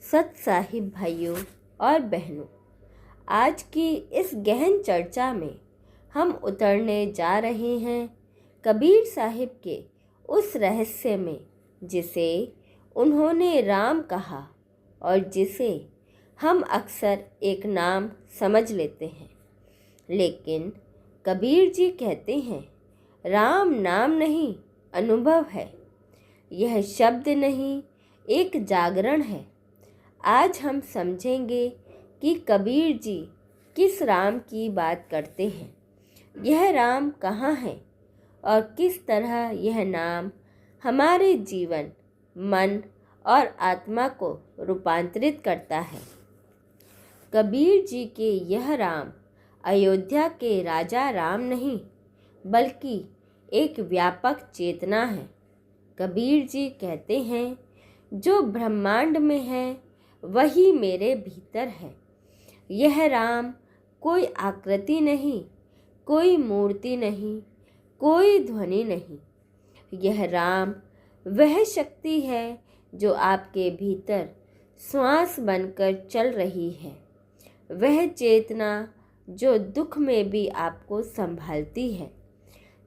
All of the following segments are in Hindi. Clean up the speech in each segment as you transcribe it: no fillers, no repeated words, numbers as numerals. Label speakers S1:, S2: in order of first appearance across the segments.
S1: सत साहिब भाइयों और बहनों, आज की इस गहन चर्चा में हम उतरने जा रहे हैं कबीर साहिब के उस रहस्य में जिसे उन्होंने राम कहा और जिसे हम अक्सर एक नाम समझ लेते हैं। लेकिन कबीर जी कहते हैं, राम नाम नहीं, अनुभव है। यह शब्द नहीं, एक जागरण है। आज हम समझेंगे कि कबीर जी किस राम की बात करते हैं, यह राम कहाँ है और किस तरह यह नाम हमारे जीवन, मन और आत्मा को रूपांतरित करता है। कबीर जी के यह राम अयोध्या के राजा राम नहीं, बल्कि एक व्यापक चेतना है। कबीर जी कहते हैं, जो ब्रह्मांड में है वही मेरे भीतर है। यह राम कोई आकृति नहीं, कोई मूर्ति नहीं, कोई ध्वनि नहीं। यह राम वह शक्ति है जो आपके भीतर श्वास बनकर चल रही है। वह चेतना जो दुख में भी आपको संभालती है,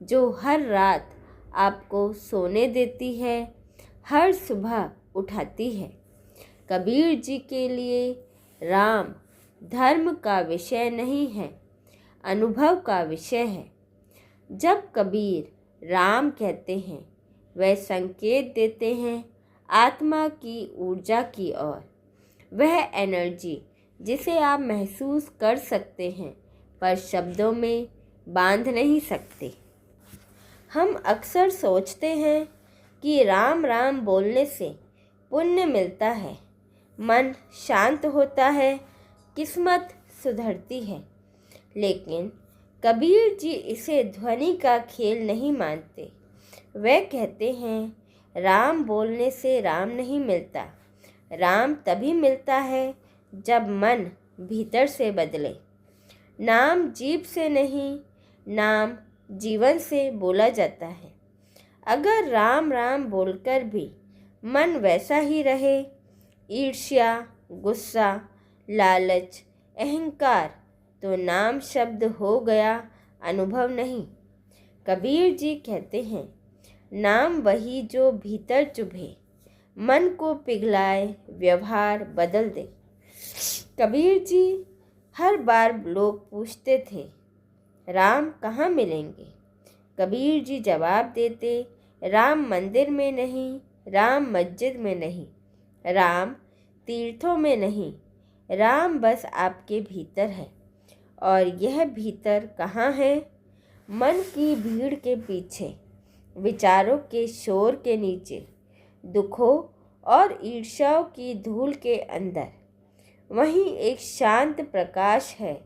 S1: जो हर रात आपको सोने देती है, हर सुबह उठाती है। कबीर जी के लिए राम धर्म का विषय नहीं है, अनुभव का विषय है। जब कबीर राम कहते हैं, वह संकेत देते हैं आत्मा की ऊर्जा की ओर। वह एनर्जी जिसे आप महसूस कर सकते हैं पर शब्दों में बांध नहीं सकते। हम अक्सर सोचते हैं कि राम राम बोलने से पुण्य मिलता है, मन शांत होता है, किस्मत सुधरती है। लेकिन कबीर जी इसे ध्वनि का खेल नहीं मानते। वे कहते हैं, राम बोलने से राम नहीं मिलता। राम तभी मिलता है जब मन भीतर से बदले। नाम जीभ से नहीं, नाम जीवन से बोला जाता है। अगर राम राम बोलकर भी मन वैसा ही रहे, ईर्ष्या, गुस्सा, लालच, अहंकार, तो नाम शब्द हो गया, अनुभव नहीं। कबीर जी कहते हैं, नाम वही जो भीतर चुभे, मन को पिघलाए, व्यवहार बदल दे। कबीर जी हर बार लोग पूछते थे, राम कहाँ मिलेंगे? कबीर जी जवाब देते, राम मंदिर में नहीं, राम मस्जिद में नहीं, राम तीर्थों में नहीं, राम बस आपके भीतर है। और यह भीतर कहाँ है? मन की भीड़ के पीछे, विचारों के शोर के नीचे, दुखों और ईर्ष्याओं की धूल के अंदर। वहीं एक शांत प्रकाश है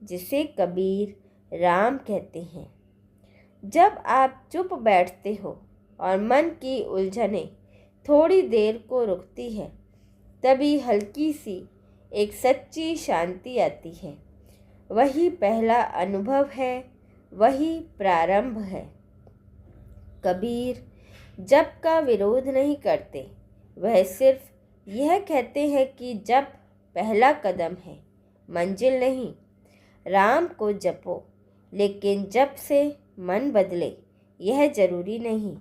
S1: जिसे कबीर राम कहते हैं। जब आप चुप बैठते हो और मन की उलझनें थोड़ी देर को रुकती है, तभी हल्की सी एक सच्ची शांति आती है। वही पहला अनुभव है, वही प्रारंभ है। कबीर जप का विरोध नहीं करते। वह सिर्फ यह कहते हैं कि जप पहला कदम है, मंजिल नहीं। राम को जपो, लेकिन जप से मन बदले, यह जरूरी नहीं।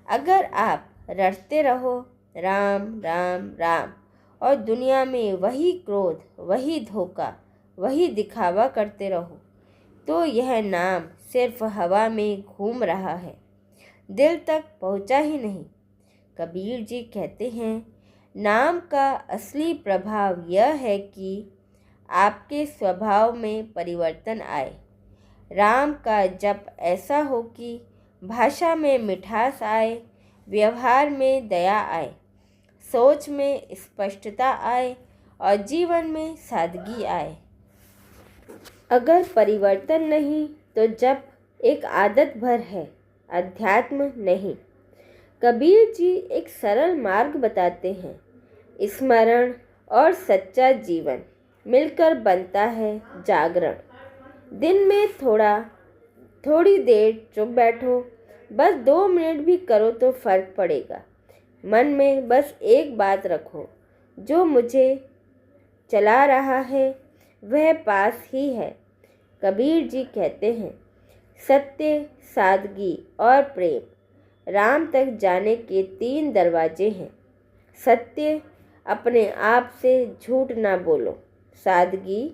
S1: अगर आप रटते रहो राम राम राम और दुनिया में वही क्रोध, वही धोखा, वही दिखावा करते रहो, तो यह नाम सिर्फ हवा में घूम रहा है, दिल तक पहुंचा ही नहीं। कबीर जी कहते हैं, नाम का असली प्रभाव यह है कि आपके स्वभाव में परिवर्तन आए। राम का जप ऐसा हो कि भाषा में मिठास आए, व्यवहार में दया आए, सोच में स्पष्टता आए और जीवन में सादगी आए। अगर परिवर्तन नहीं तो जप एक आदत भर है, अध्यात्म नहीं। कबीर जी एक सरल मार्ग बताते हैं, स्मरण और सच्चा जीवन मिलकर बनता है जागरण। दिन में थोड़ी देर चुप बैठो, बस 2 मिनट भी करो तो फर्क पड़ेगा। मन में बस एक बात रखो, जो मुझे चला रहा है वह पास ही है। कबीर जी कहते हैं, सत्य, सादगी और प्रेम राम तक जाने के 3 दरवाजे हैं। सत्य, अपने आप से झूठ ना बोलो। सादगी,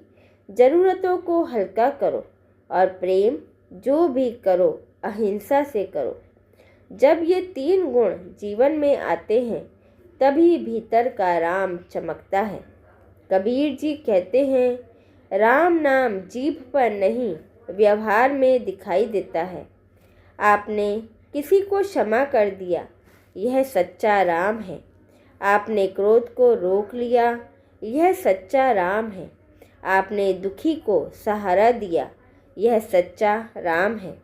S1: ज़रूरतों को हल्का करो। और प्रेम, जो भी करो अहिंसा से करो। जब ये 3 गुण जीवन में आते हैं तभी भीतर का राम चमकता है। कबीर जी कहते हैं, राम नाम जीभ पर नहीं व्यवहार में दिखाई देता है। आपने किसी को क्षमा कर दिया, यह सच्चा राम है। आपने क्रोध को रोक लिया, यह सच्चा राम है। आपने दुखी को सहारा दिया, यह सच्चा राम है।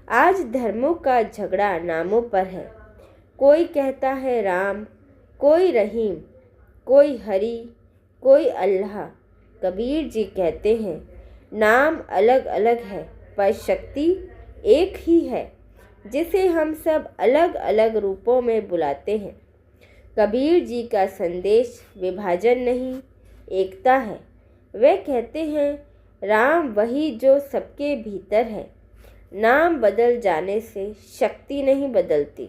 S1: आज धर्मों का झगड़ा नामों पर है। कोई कहता है राम, कोई रहीम, कोई हरि, कोई अल्लाह। कबीर जी कहते हैं, नाम अलग अलग है पर शक्ति एक ही है, जिसे हम सब अलग अलग रूपों में बुलाते हैं। कबीर जी का संदेश विभाजन नहीं, एकता है। वे कहते हैं, राम वही जो सबके भीतर है। नाम बदल जाने से शक्ति नहीं बदलती।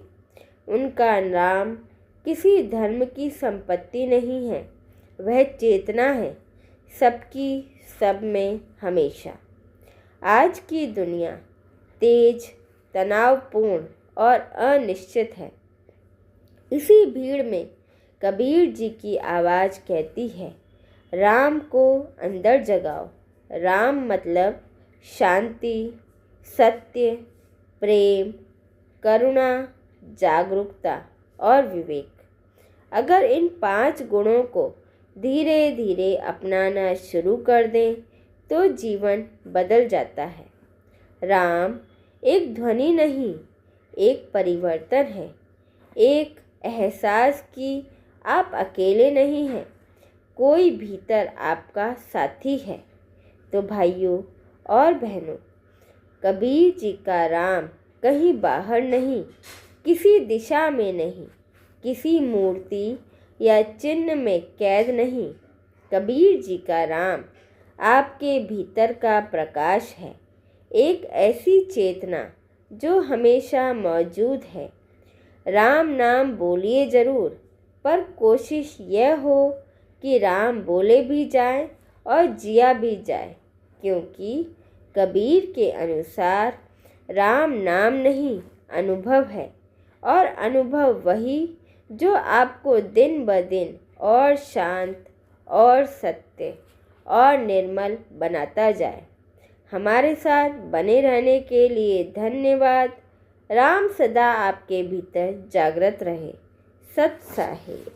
S1: उनका नाम किसी धर्म की संपत्ति नहीं है, वह चेतना है, सबकी, सब में, हमेशा। आज की दुनिया तेज, तनावपूर्ण और अनिश्चित है। इसी भीड़ में कबीर जी की आवाज़ कहती है, राम को अंदर जगाओ। राम मतलब शांति, सत्य, प्रेम, करुणा, जागरूकता और विवेक। अगर इन 5 गुणों को धीरे धीरे अपनाना शुरू कर दें तो जीवन बदल जाता है। राम एक ध्वनि नहीं, एक परिवर्तन है, एक एहसास कि आप अकेले नहीं हैं, कोई भीतर आपका साथी है। तो भाइयों और बहनों, कबीर जी का राम कहीं बाहर नहीं, किसी दिशा में नहीं, किसी मूर्ति या चिन्ह में कैद नहीं। कबीर जी का राम आपके भीतर का प्रकाश है, एक ऐसी चेतना जो हमेशा मौजूद है। राम नाम बोलिए ज़रूर, पर कोशिश यह हो कि राम बोले भी जाए और जिया भी जाए, क्योंकि कबीर के अनुसार राम नाम नहीं, अनुभव है। और अनुभव वही जो आपको दिन ब दिन और शांत और सत्य और निर्मल बनाता जाए। हमारे साथ बने रहने के लिए धन्यवाद। राम सदा आपके भीतर जागृत रहे। सत साहिब।